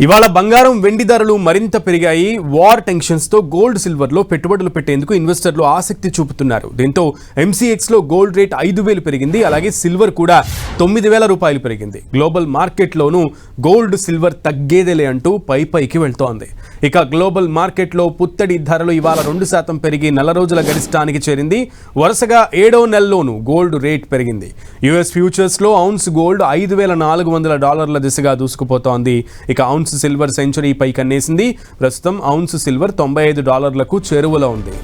ఇవాళ బంగారం వెండి ధరలు మరింత పెరిగాయి. వార్ టెన్షన్స్ తో గోల్డ్ సిల్వర్ లో పెట్టుబడులు పెట్టేందుకు ఇన్వెస్టర్లు ఆసక్తి చూపుతున్నారు. దీంతో ఎంసీఎక్స్ లో గోల్డ్ రేట్ 5,000 పెరిగింది. అలాగే సిల్వర్ కూడా 9,000 రూపాయలు పెరిగింది. గ్లోబల్ మార్కెట్లోనూ గోల్డ్ సిల్వర్ తగ్గేదేలే అంటూ పైకి వెళ్తోంది. ఇక గ్లోబల్ మార్కెట్లో పుత్తడి ధరలు ఇవాళ 2% పెరిగి నెల రోజుల గరిష్టానికి చేరింది. వరుసగా 7వ నెలలోనూ గోల్డ్ రేట్ పెరిగింది. యుఎస్ ఫ్యూచర్స్ లో ఔన్స్ గోల్డ్ $5,400 దిశగా దూసుకుపోతోంది. ఇక ఔన్స్ సిల్వర్ సెంచరీ పై కన్నేసింది. ప్రస్తుతం ఔన్స్ సిల్వర్ $95లకు చేరువలో ఉంది.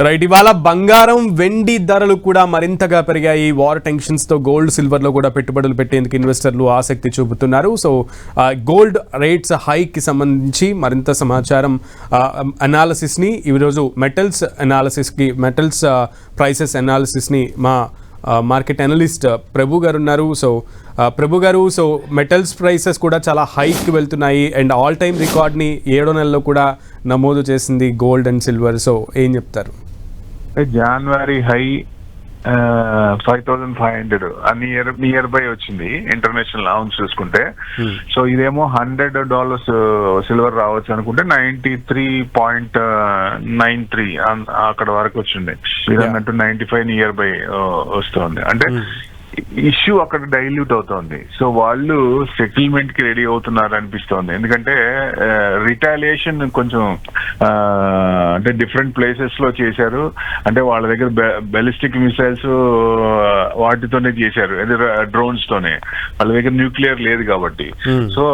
రైట్, ఇవాళ బంగారం వెండి ధరలు కూడా మరింతగా పెరిగాయి. వార్ టెన్షన్స్ తో గోల్డ్ సిల్వర్ లో కూడా పెట్టుబడులు పెట్టేందుకు ఇన్వెస్టర్లు ఆసక్తి చూపుతున్నారు. సో గోల్డ్ రేట్స్ హైక్ కి సంబంధించి మరింత సమాచారం అనాలిసిస్ ని ఈరోజు మెటల్స్ ప్రైసెస్ అనాలిసిస్ ని మా మార్కెట్ అనలిస్ట్ ప్రభు గారు ఉన్నారు. సో ప్రభు గారు, సో మెటల్స్ ప్రైసెస్ కూడా చాలా హైక్ వెళ్తున్నాయి అండ్ ఆల్ టైమ్ రికార్డ్ని 7వ నెలలో కూడా నమోదు చేసింది గోల్డ్ అండ్ సిల్వర్. సో ఏం చెప్తారు? జనవరి హై 5,500 నియర్ బై వచ్చింది ఇంటర్నేషనల్ ఔన్స్ చూసుకుంటే. సో ఇదేమో $100 సిల్వర్ రావచ్చు అనుకుంటే 93.93 అక్కడ వరకు వచ్చింది. ఇదన్నట్టు 95 నియర్ బై వస్తుంది. అంటే ఇష్యూ అక్కడ డైల్యూట్ అవుతోంది. సో వాళ్ళు సెటిల్మెంట్ కి రెడీ అవుతున్నారు అనిపిస్తోంది. ఎందుకంటే రిటాలియేషన్ కొంచెం అంటే డిఫరెంట్ ప్లేసెస్ లో చేశారు. అంటే వాళ్ళ దగ్గర బెలిస్టిక్ మిసైల్స్ వాటితోనే చేశారు, అది డ్రోన్స్ తోనే. వాళ్ళ దగ్గర న్యూక్లియర్ లేదు కాబట్టి సో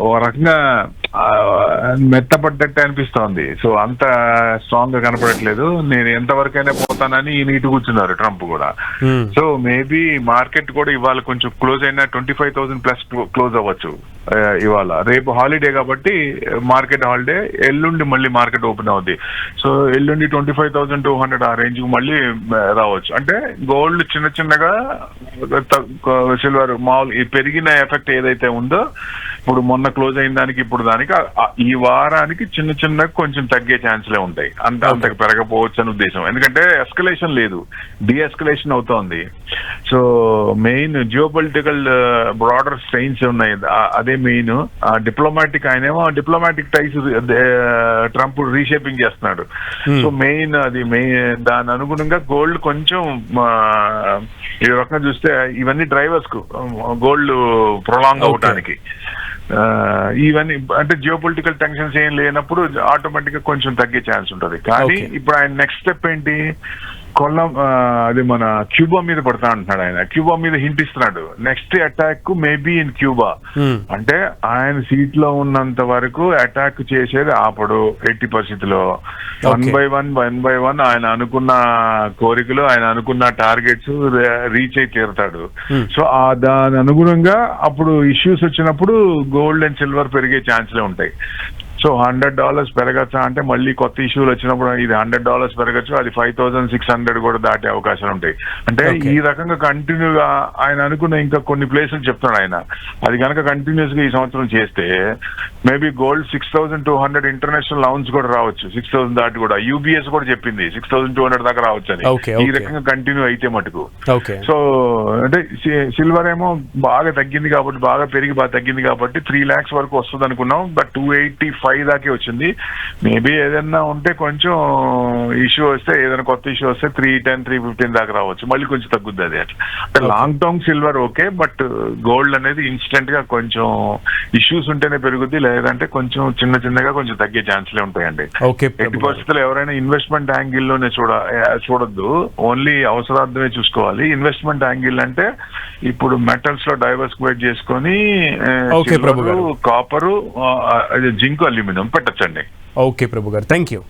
ఒక రకంగా మెత్తపడ్డట్టు అనిపిస్తోంది. సో అంత స్ట్రాంగ్ గా కనపడట్లేదు. నేను ఎంతవరకైనా పోతానని నీటి కూర్చున్నారు ట్రంప్ కూడా. సో మేబీ మార్కెట్ కూడా ఇవాళ కొంచెం క్లోజ్ అయినా 25,000 ప్లస్ క్లోజ్ అవ్వచ్చు. ఇవాళ రేపు హాలిడే కాబట్టి మార్కెట్ హాలిడే, ఎల్లుండి మళ్ళీ మార్కెట్ ఓపెన్ అవుద్ది. సో ఎల్లుండి 25,200 ఆ రేంజ్ కు మళ్ళీ రావచ్చు. అంటే గోల్డ్ చిన్న చిన్నగా సిల్వర్ మామూలు పెరిగిన ఎఫెక్ట్ ఏదైతే ఉందో ఇప్పుడు మొన్న క్లోజ్ అయిన దానికి ఇప్పుడు దానికి ఈ వారానికి చిన్న కొంచెం తగ్గే ఛాన్స్లే ఉంటాయి. అంతకు పెరగపోవచ్చు అని ఉద్దేశం. ఎందుకంటే ఎస్కలేషన్ లేదు, డీఎస్కలేషన్ అవుతోంది. So main geopolitical broader strains ఉన్నాయి, అదే మెయిన్. డిప్లొమాటిక్ ఆయనేమో డిప్లొమాటిక్ టైస్ ట్రంప్ రీషేపింగ్ చేస్తున్నాడు. సో మెయిన్ అది దాని అనుగుణంగా గోల్డ్ కొంచెం ఈ రకంగా చూస్తే ఇవన్నీ డ్రైవర్స్ కు గోల్డ్ ప్రొలాంగ్ అవటానికి ఇవన్నీ అంటే జియోపొలిటికల్ టెన్షన్స్ ఏం లేనప్పుడు ఆటోమేటిక్ గా కొంచెం తగ్గే ఛాన్స్ ఉంటుంది. కానీ ఇప్పుడు ఆయన నెక్స్ట్ స్టెప్ ఏంటి, అది మన క్యూబా మీద పడతా అంటున్నాడు. ఆయన క్యూబా మీద హింట్ ఇస్తున్నాడు. Next attack maybe in Cuba. అంటే ఆయన సీట్ లో ఉన్నంత వరకు అటాక్ చేసేది ఆపడు ఎట్టి పరిస్థితిలో. వన్ బై వన్ ఆయన అనుకున్న కోరికలు, ఆయన అనుకున్న టార్గెట్స్ రీచ్ అయి తీరుతాడు. సో దాని అనుగుణంగా అప్పుడు ఇష్యూస్ వచ్చినప్పుడు గోల్డ్ అండ్ సిల్వర్ పెరిగే ఛాన్స్లే ఉంటాయి. సో $100 పెరగచ్చా అంటే మళ్ళీ కొత్త ఇష్యూలు వచ్చినప్పుడు ఇది $100 పెరగచ్చు, అది 5,600 కూడా దాటే అవకాశాలు ఉంటాయి. అంటే ఈ రకంగా కంటిన్యూగా ఆయన అనుకున్న ఇంకా కొన్ని ప్లేసులు చెప్తున్నాడు ఆయన. అది కనుక కంటిన్యూస్ గా ఈ సంవత్సరం చేస్తే మేబీ గోల్డ్ 6,200 ఇంటర్నేషనల్ ఔన్స్ కూడా రావచ్చు. 6,000 దాటి కూడా యూబీఎస్ కూడా చెప్పింది 6,200 దాకా రావచ్చు అని. ఈ రకంగా కంటిన్యూ అయితే మటుకు. సో అంటే సిల్వర్ ఏమో బాగా తగ్గింది కాబట్టి, బాగా పెరిగి బాగా తగ్గింది కాబట్టి 3 lakhs వరకు వస్తుంది అనుకున్నాం. బట్ 285 దాకే వచ్చింది. మేబీ ఏదైనా ఉంటే కొంచెం ఇష్యూ వస్తే, ఏదైనా కొత్త ఇష్యూ వస్తే 310, 315 దాకా రావచ్చు. మళ్ళీ కొంచెం తగ్గుద్ది అది. అంటే long term silver okay, but gold అనేది ఇన్స్టెంట్ గా కొంచెం ఇష్యూస్ ఉంటేనే పెరుగుద్ది, లేదంటే కొంచెం చిన్నగా కొంచెం తగ్గే ఛాన్స్లే ఉంటాయండి. ఎట్టి పరిస్థితుల్లో ఎవరైనా ఇన్వెస్ట్మెంట్ యాంగిల్ లోనే చూడొద్దు, ఓన్లీ అవసరార్థమే చూసుకోవాలి. ఇన్వెస్ట్మెంట్ యాంగిల్ అంటే ఇప్పుడు మెటల్స్ లో డైవర్సిఫై చేసుకొని కాపరు, జింక్, అల్యూమినియం పెట్టచ్చండి. ఓకే ప్రభు గారు, థ్యాంక్ యూ.